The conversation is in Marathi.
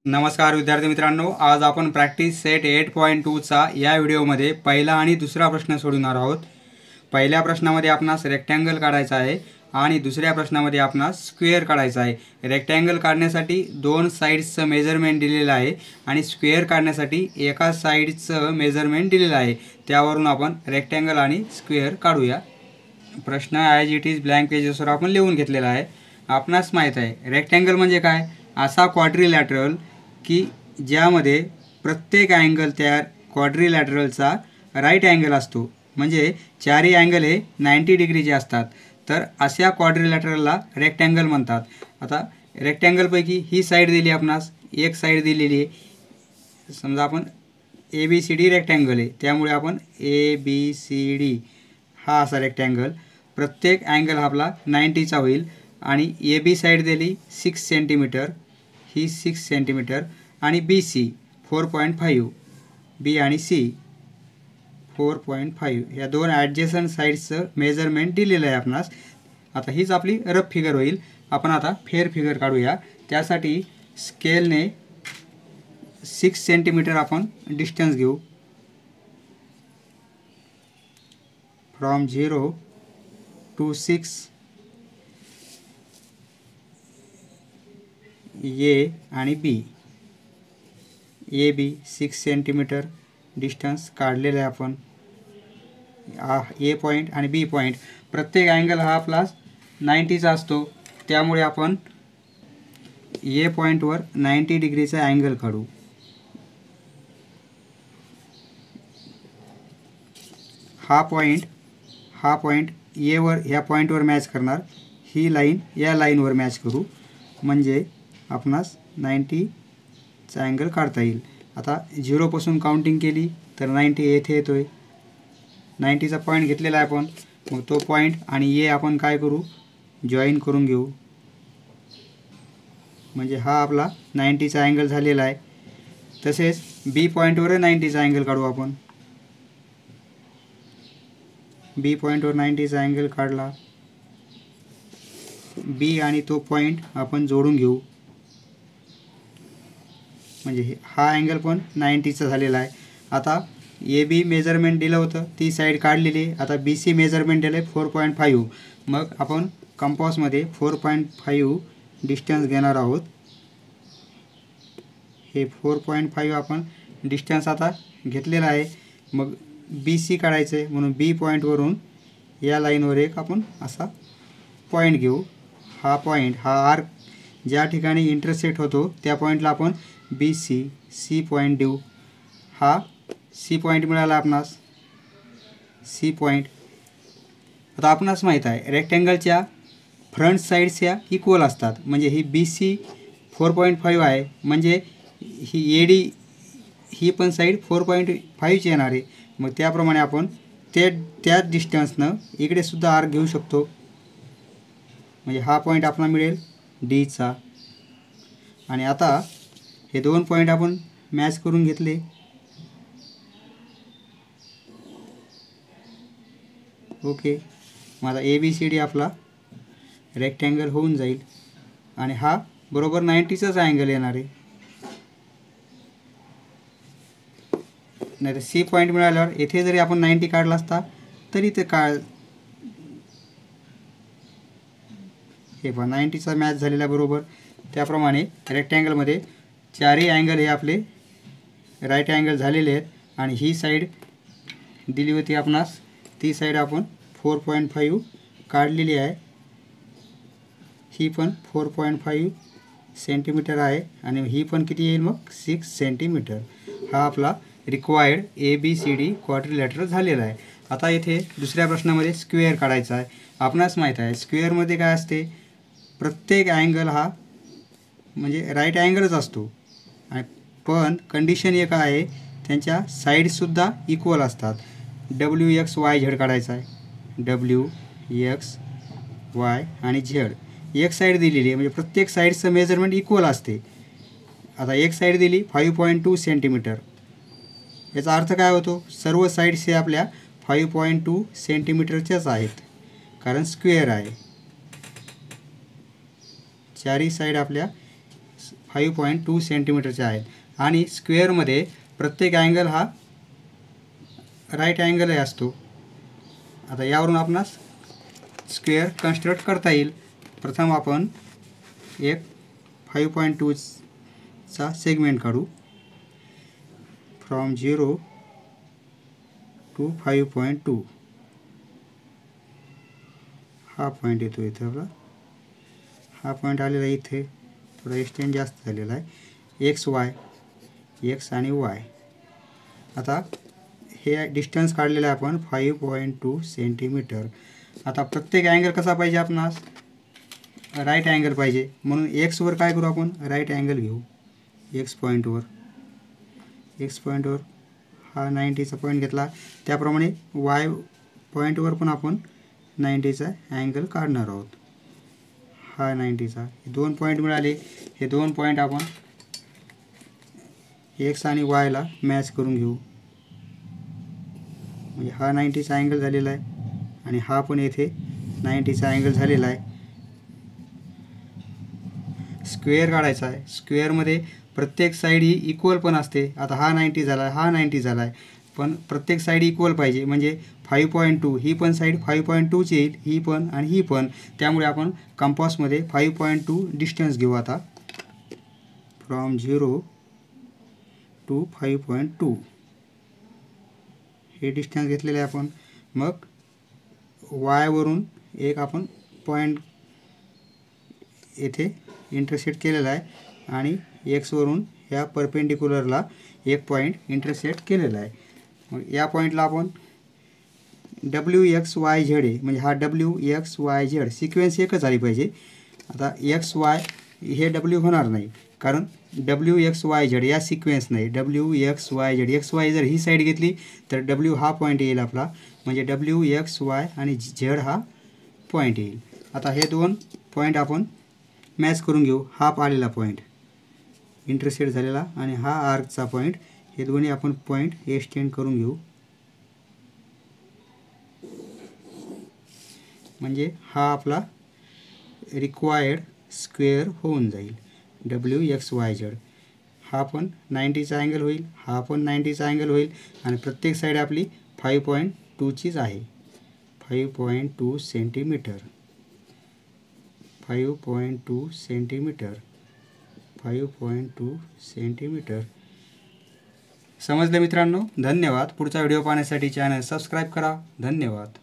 नमस्कार विद्यार्थी मित्रांनो, आज आपण प्रॅक्टिस सेट 8.2चा या व्हिडिओमध्ये पहिला आणि दुसरा प्रश्न सोडवणार आहोत। पहिल्या प्रश्नामध्ये आपणास रेक्टँगल काढायचा आहे आणि दुसऱ्या प्रश्नामध्ये आपणास स्क्वेअर काढायचा आहे। रेक्टँगल काढण्यासाठी दोन साइड्सचं मेजरमेंट दिलेलं आहे आणि स्क्वेअर काढण्यासाठी एका साइडचं मेजरमेंट दिलेलं आहे। त्यावरून आपण रेक्टँगल आणि स्क्वेअर काढूया। प्रश्न ॲज इट इज ब्लँक पेजेसवर आपण लिहून घेतलेला आहे। आपणास माहित आहे रेक्टँगल म्हणजे काय, असा क्वाड्रिलॅटरल की ज्यामध्ये प्रत्येक अँगल त्या क्वाड्रिलॅटरलचा राईट अँगल असतो, म्हणजे चारही अँगल हे 90 डिग्रीचे असतात। तर अशा क्वाड्रिलॅटरलला रेक्टँगल म्हणतात। आता रेक्टँगलपैकी ही साईड दिली आपणास, एक साईड दिलेली आहे। समजा आपण ABCD रेक्टँगल आहे, त्यामुळे आपण ABCD हा असा रेक्टँगल, प्रत्येक अँगल हा आपला 90चा होईल आणि AB साईड दिली 6 सेंटीमीटर, ही 6 सेंटीमीटर आणि BC 4.5, B आणि C 4.5 या दोन ॲडजेसंट साईड्सचं मेजरमेंट दिलेलं आहे आपणास। आता हीच आपली रफ फिगर होईल। आपण आता फेअर फिगर काढूया। त्यासाठी स्केलने 6 सेंटीमीटर आपण डिस्टन्स घेऊ, फ्रॉम 0 to 6 A आणि B, AB 6 सेंटीमीटर डिस्टन्स काढलेलं आहे आपण। A पॉईंट आणि B पॉईंट, प्रत्येक अँगल हा आपला 90चा असतो, त्यामुळे आपण A पॉईंटवर 90 डिग्रीचा अँगल काढू। हा पॉईंट A वर ह्या पॉईंटवर मॅच करणार, ही लाईन या लाईनवर मॅच करू, म्हणजे आपणास 90चा अँगल काढता येईल। आता 0 पासून काउंटिंग केली तर 90 येथे येतोय। 90चा पॉईंट घेतलेला आहे आपण, मग तो पॉईंट आणि A आपण काय करू, जॉईन करून घेऊ, म्हणजे हा आपला 90चा अँगल झालेला आहे। तसेच B पॉईंटवर 90चा अँगल काढू आपण। B पॉईंटवर 90चा अँगल काढला, B आणि तो पॉईंट आपण जोडून घेऊ, म्हणजे हा अँगल पण 90चा झालेला आहे। आता AB मेजरमेंट दिलं होतं, ती साईड काढलेली। आता BC मेजरमेंट दिलं आहे 4.5, मग आपण कंपासमध्ये 4.5 डिस्टन्स घेणार आहोत। हे 4.5 आपण डिस्टन्स आता घेतलेला आहे। मग BC काढायचं आहे, म्हणून B पॉईंटवरून या लाईनवर एक आपण असा पॉईंट घेऊ। हा पॉईंट, हा आर्क ज्या ठिकाणी इंटरसेक्ट होतो त्या पॉईंटला आपण C पॉईंट देऊ। हा C पॉईंट मिळाला आपणास, C पॉईंट। आता आपणास माहीत आहे रेक्टँगलच्या फ्रंट साईड्स ह्या इक्वल असतात, म्हणजे ही BC 4.5 आहे, म्हणजे ही AD ही पण साईड 4.5ची येणार आहे। मग त्याप्रमाणे आपण त्याच डिस्टन्सनं इकडे सुद्धा आर्क घेऊ शकतो, म्हणजे हा पॉईंट आपला मिळेल Dचा। आणि आता हे दोन पॉईंट आपण मॅच करून घेतले, ओके। मग आता ABCD आपला रेक्टँगल होऊन जाईल आणि हा बरोबर 90चाच अँगल येणार आहे। नाही तर C पॉईंट मिळाल्यावर येथे जरी आपण 90 काढला असता तरी ते हे पहा 90चा मॅच झालेला बरोबर। त्याप्रमाणे रेक्टँगलमध्ये चारही अँगल हे आपले राईट अँगल झालेले आहेत आणि ही साईड दिली होती आपणास, ती साईड आपण 4.5 काढलेली आहे। ही पण 4.5 सेंटीमीटर आहे आणि ही पण किती येईल मग 6 सेंटीमीटर। हा आपला रिक्वायर्ड ABCD क्वाड्रिलॅटरल झालेला आहे। आता इथे दुसऱ्या प्रश्नामध्ये स्क्वेअर काढायचा आहे। आपणास माहीत आहे स्क्वेअरमध्ये काय असते, प्रत्येक अँगल हा म्हणजे राईट अँगलच असतो, पण कंडिशन एक आहे त्यांच्या साईडसुद्धा इक्वल असतात। WXYZ काढायचा आहे, WXY आणि Z एक साईड दिलेली आहे, म्हणजे प्रत्येक साईडचं मेजरमेंट इक्वल असते। आता एक साईड दिली 5.2 सेंटीमीटर, याचा अर्थ काय होतो, सर्व साईड्स हे आपल्या 5.2 सेंटीमीटरच्याच आहेत, कारण स्क्वेअर आहे। चारही साईड आपल्या 5.2 सेंटीमीटरचे आहेत आणि स्क्वेअरमध्ये प्रत्येक अँगल हा राईट अँगलही असतो. आता यावरून आपणास स्क्वेअर कन्स्ट्रक्ट करता येईल. प्रथम आपण एक 5.2चा सेगमेंट काढू. फ्रॉम 0 to 5.2 हा पॉईंट येतो इथे आपला. हा पॉईंट आलेला आहे इथे, थोडा एक्सटेंड जास्त झालेला आहे. एक्स आणि वाय. आता हे डिस्टन्स काढलेलं आहे आपण 5.2 सेंटीमीटर. आता प्रत्येक अँगल कसा पाहिजे आपणास? राईट अँगल पाहिजे. म्हणून एक्सवर काय करू आपण? राईट अँगल घेऊ. एक्स पॉईंटवर हा 90चा पॉईंट घेतला. त्याप्रमाणे वाय पॉईंटवर पण आपण 90चा अँगल काढणार आहोत. हा 90चा. हे 2 पॉईंट मिळाले. हे 2 पॉईंट आपण एक्स आणि वायला मॅच करून घेऊ. म्हणजे हा 90चा अँगल झालेला आहे आणि हा पण येथे 90चा अँगल झालेला आहे. स्क्वेअर काढायचा आहे. स्क्वेअरमध्ये प्रत्येक साईड ही इक्वल पण असते. आता हा 90 झाला, हा 90 झाला आहे, पण प्रत्येक साईड इक्वल पाहिजे. म्हणजे 5.2 ही पण साईड 5.2ची येईल, ही पण आणि ही पण. त्यामुळे आपण कंपासमध्ये 5.2 डिस्टन्स घेऊ. आता फ्रॉम 0 to 5.2 हे डिस्टन्स घेतलेले आहे आपण. मग वायवरून एक आपण पॉईंट येथे इंटरसेक्ट केलेला आहे आणि एक्सवरून ह्या परपेंडिक्युलरला एक पॉईंट इंटरसेक्ट केलेला आहे. मग या पॉईंटला आपण WXYZ आहे. म्हणजे हा WXYZ सिक्वेन्स एकच झाली पाहिजे. आता XY हे W होणार नाही, कारण WXYZ या सिक्वेन्स नाही. WXYZ XY जर ही साईड घेतली तर W हा पॉईंट येईल आपला. म्हणजे WXY आणि Z हा पॉईंट येईल. आता हे 2 पॉईंट आपण मॅच करून घेऊ. हाफ आलेला पॉईंट इंटरसेक्ट झालेला आणि हा आर्कचा पॉईंट, हे दोन्ही आपण पॉईंट एक्सटेंड करून घेऊ. म्हणजे हा आपला रिक्वायर्ड स्क्वेअर होऊन जाईल. WXYZ हा पण 90चा अँगल होईल, हा पण 90चा अँगल होईल आणि प्रत्येक साईड आपली 5.2चीच आहे. 5.2 सेंटीमीटर. 5.2 सेंटीमीटर. 5.2 सेंटीमीटर. समजलं मित्रांनो? धन्यवाद. पुढचा व्हिडिओ पाहण्यासाठी चॅनल सबस्क्राईब करा. धन्यवाद.